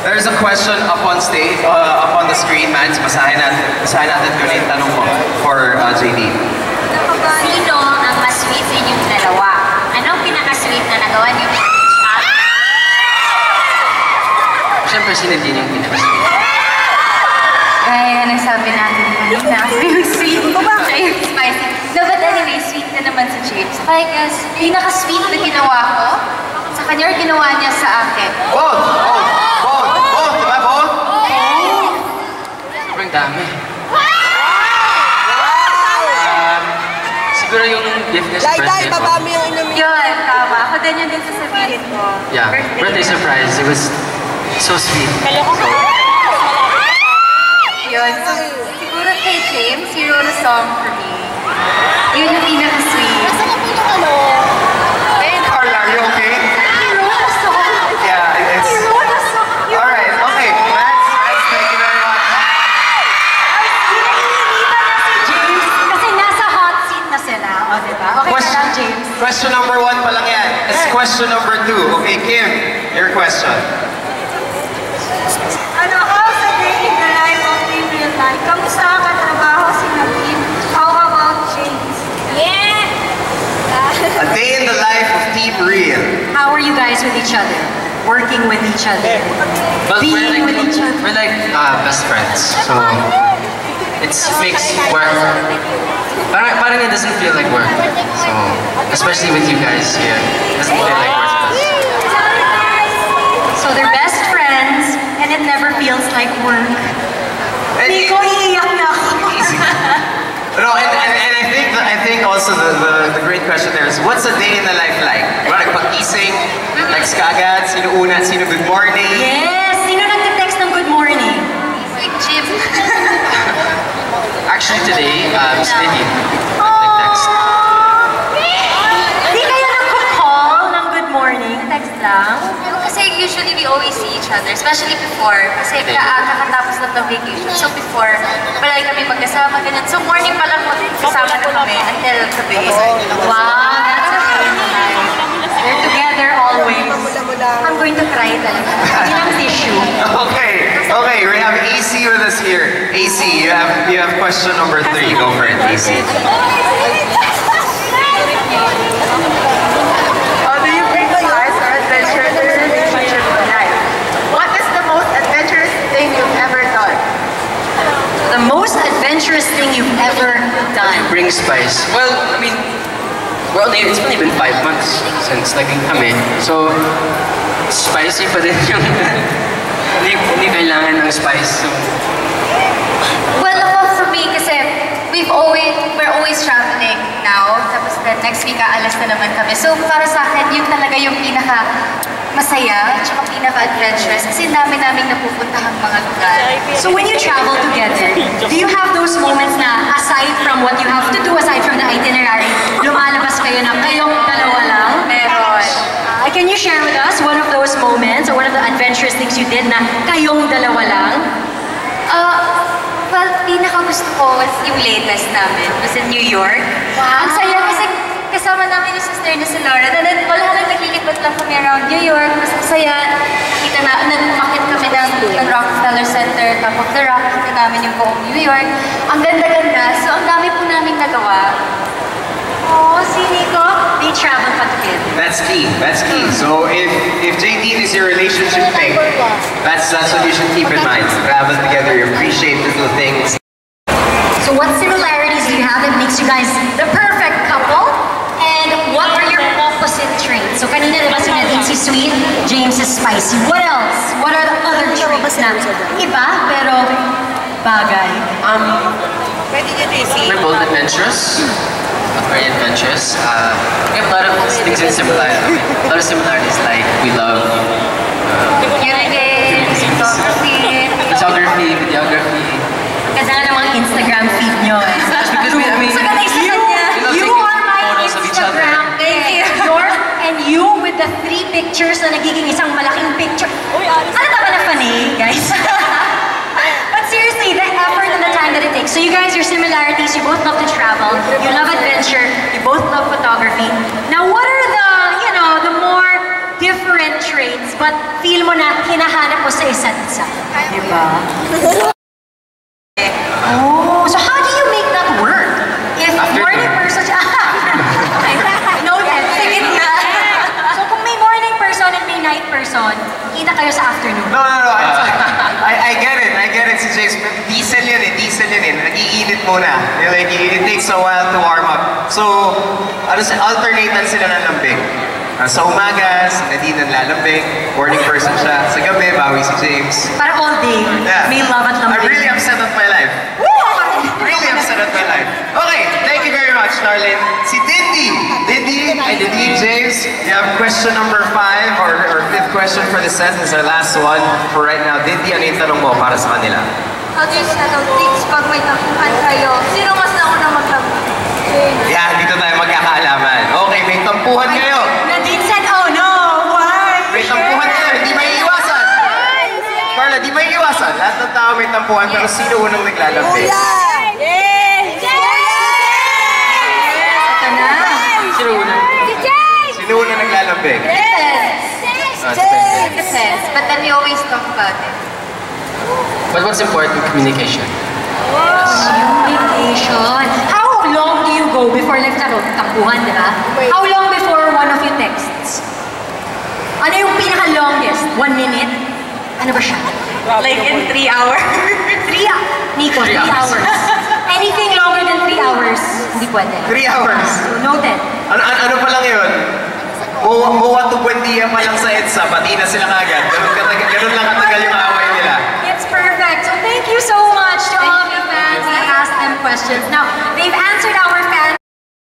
There's a question up on stage, up on the screen, man. Basahin natin yun yung tanong mo for JD. Sino ang mas sweet sa inyong dalawa? Anong pinaka-sweet na nagawa niyo? Siyempre, sino din yung pinaka-sweet? Gaya na sabi natin kanina, yung sweet ko ba? Siya yung spicy. No, but anyway, sweet na naman si James. Like, pinaka-sweet na ginawa ko, sa kanya ginawa niya sa akin. Both! Diba both? Sobrang dami. Siguro yung gift niya sa birthday ko. Yun, tama. Ako din yun din sasabihin ko. Yeah, birthday surprise. It was so sweet. Yun. So, siguro kay James, he wrote a song for me. Yun yung pinaka-sweet. Hey, Carla, are you okay? He wrote a song. Yeah, it's... He wrote a song. Alright, okay. Max, thank you very much. James, kasi nasa hot seat na sila. O, diba? Okay na lang, James. Question number 1 pa lang yan. It's question number 2. Okay, Kim, your question. How's a day in the life of Team Real Life? Kamusta ang katrabaho si Naveen? How about James? Yeah! A day in the life of Team Real. How are you guys with each other? Working with each other? Well, Being with each other? We're like best friends. So, it makes work. Parang it doesn't feel like work. So, especially with you guys here. It doesn't feel like work. So they're best friends, and it never feels like work. Nico, iiyak na ako. No, and I think also the great question there is, what's a day in the life like? Like pag-ising, like kagad, sino una, sino good morning? Yes! Sino nag-text ng good morning? Like Jim. Actually today, Miss Vivian nag-text. Di kayo nagko-call ng good morning? Text lang? Kasi usually we always see each other, especially before. Kasi kakatapos lang ng vacation. So before, palagi kami magkasama, ganyan. So morning pa lang kasama na kami until gabi. Wow, that's a very nice. They're together always. I'm going to cry talaga. Hindi lang tissue. Okay, we have AC with us here. AC, you have question number 3. Go for it, AC. How do you bring life or adventure to your relationship in life? What is the most adventurous thing you've ever done? The most adventurous thing you've ever done? Bring spice. Well, I mean, it's only been 5 months since naging kami. So, spicy pa din yung... hindi kailangan ng spice. So. Well, for me, kasi we're always traveling now. Tapos next week, aalas na naman kami. So, para sa akin, yun talaga yung pinaka-masaya, tsaka pinaka-adventurous. Kasi dami naming napupuntahang mga lugar. So, when you travel together, do you have those moments na, aside from what you have to do, aside from the itinerary, lumalabas kayo na kayong dalawa lang? Meron. Can you share with us one of those moments or one of the adventurous things you did na kayong dalawa lang? Well, pinaka-gusto ko was yung latest namin. It was in New York. Wow! Ang saya kasi kasama namin yung sister na si Laura. And then wala lang naglilipad lang kami around New York. Mas ang saya. Kita na, nagmakit kami ng Rockefeller Center, top of the rock. Kita namin yung buong New York. Ang ganda-ganda. So, ang dami po namin nagawa. Oh, si Nico, they travel pa together. That's key. So if JD is your relationship thing, that's what you should keep in mind. Travel together, you appreciate little things. So what similarities do you have that makes you guys the perfect couple? And what are your opposite traits? So kanina diba sinabi si sweet, James is spicy. What else? What are the other traits na iba pero bagay? We're both adventurous. Very adventurous. We have a lot of things in similar. A lot of similarities, like we love photography, videography. Ganda ng mga Instagram feed nyo. Because we, I mean, so ganda isa kanya, you are my photos of each other. Instagram. Thank you. And you with the 3 pictures na nagiging isang malaking picture. Ano ba na funny, guys? But seriously, the effort and the time that it takes. So you guys, your similarities, you both love to travel, you love adventure, you both love photography. Now what are the, the more different different traits, but feel mo na hinahanap mo sa isa't isa. Diba? Oh, so how do you make that work? If morning person, noted, sige nga. So kung may morning person and may night person, kita kayo sa afternoon. No. I get it si James. Diesel yan eh. Nag-iinit muna. Like, it takes a while to warm up. So, alternatean sila ng lambing. Sa umaga, si Nadine ang lalambing. Morning person siya. Sa gabi, bawi si James. Para all day, may love at lambing. I'm really upset at my life. Really upset at my life. Okay, thank you very much, Darlene. Si Dindy, James, you have question number 5 or 5th question for the set. This is our last one for right now. Dindy, ano yung tanong mo para sa kanila? How do you settle things pag may tampuhan kayo? Sino mas nauna magtampuhan? Yan, dito tayo magkakaalaman. Okay, may tampuhan kayo. Nadine said, oh no, why? May tampuhan kayo, hindi may iwasan. Carla, di may iwasan. Lahat ng tao may tampuhan, pero sino unang naglalambing? Sino unang naglalambing? Depends. But then we always talk about it. But what's important? Communication. Communication. How long do you go before like tampuhan, di ba? How long before one of you texts? Ano yung pinaka-longest? 1 minute? Ano ba siya? Like in 3 hours. Nico, 3 hours. Anything longer than 3 hours, hindi pwede. 3 hours. So, noted. Ano pa lang yun? Muwa to Buendia pa lang sa EDSA, pati na sila kagad. Ganun lang katagal yung away nila. It's perfect. So thank you so much to all of you fans that asked them questions. Now, they've answered our